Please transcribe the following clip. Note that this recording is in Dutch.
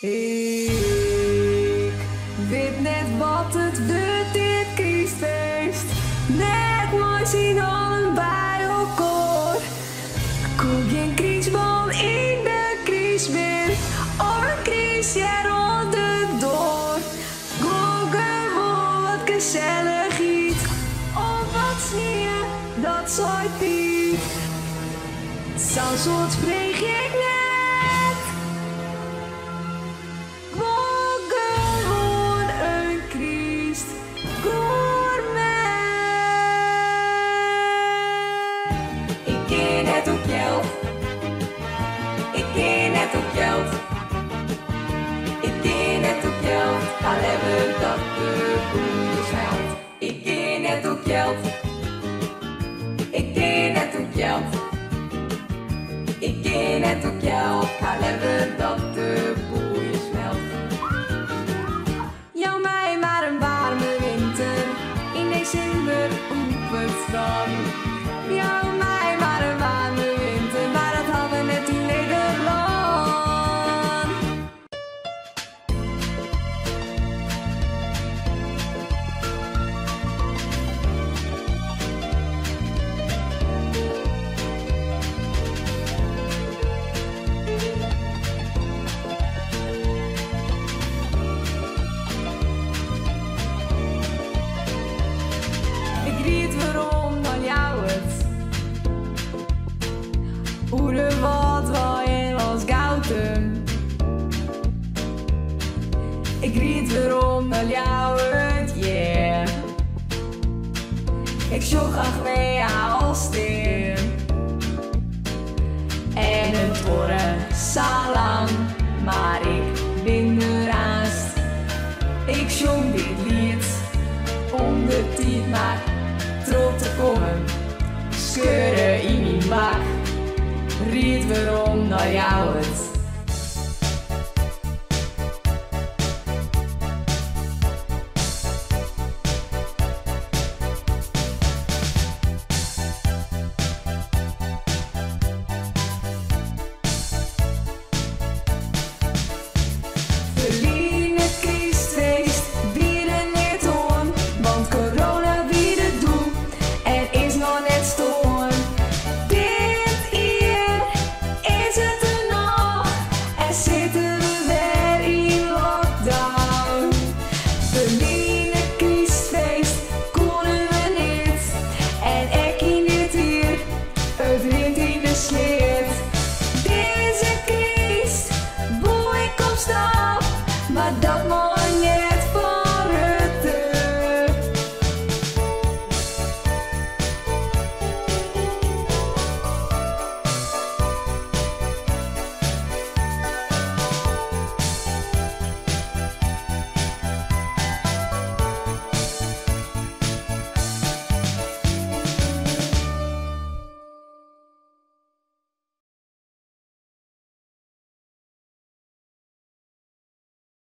Ik weet net wat het wordt dit Christfeest. Net mooi zien allen bij elkaar. Koek geen kriesboom in de kriesbeer. Of een kriesje rond de door. Go gewoon wat gezellig iets. Of wat sneeuw, dat zou niet. Zo'n soort spreek ik net. Gewoon een Christ gourmet. Ik ken net op geld. Ik ken net op geld. Ik ken net op geld. Al hebben dat de boel smelt. Ik ken net op geld. Ik ken net op geld. Ik ken net op geld. Al hebben dat de boel smelt. Jou mij maar een warme winter. In december op het strand. Jou mij maar een warme winter. Maar dat hadden we net in Nederland. Ik riet waarom dan jou het. Hoe de wat wel in was gouden. Ik riet waarom dan jou het, yeah. Ik zocht graag mee als steen. En het worden salang, maar ik ben ernaast. Ik zong dit lied om de tijd maar terug te komen. Scheuren in mijn bak, riet waarom naar jou het.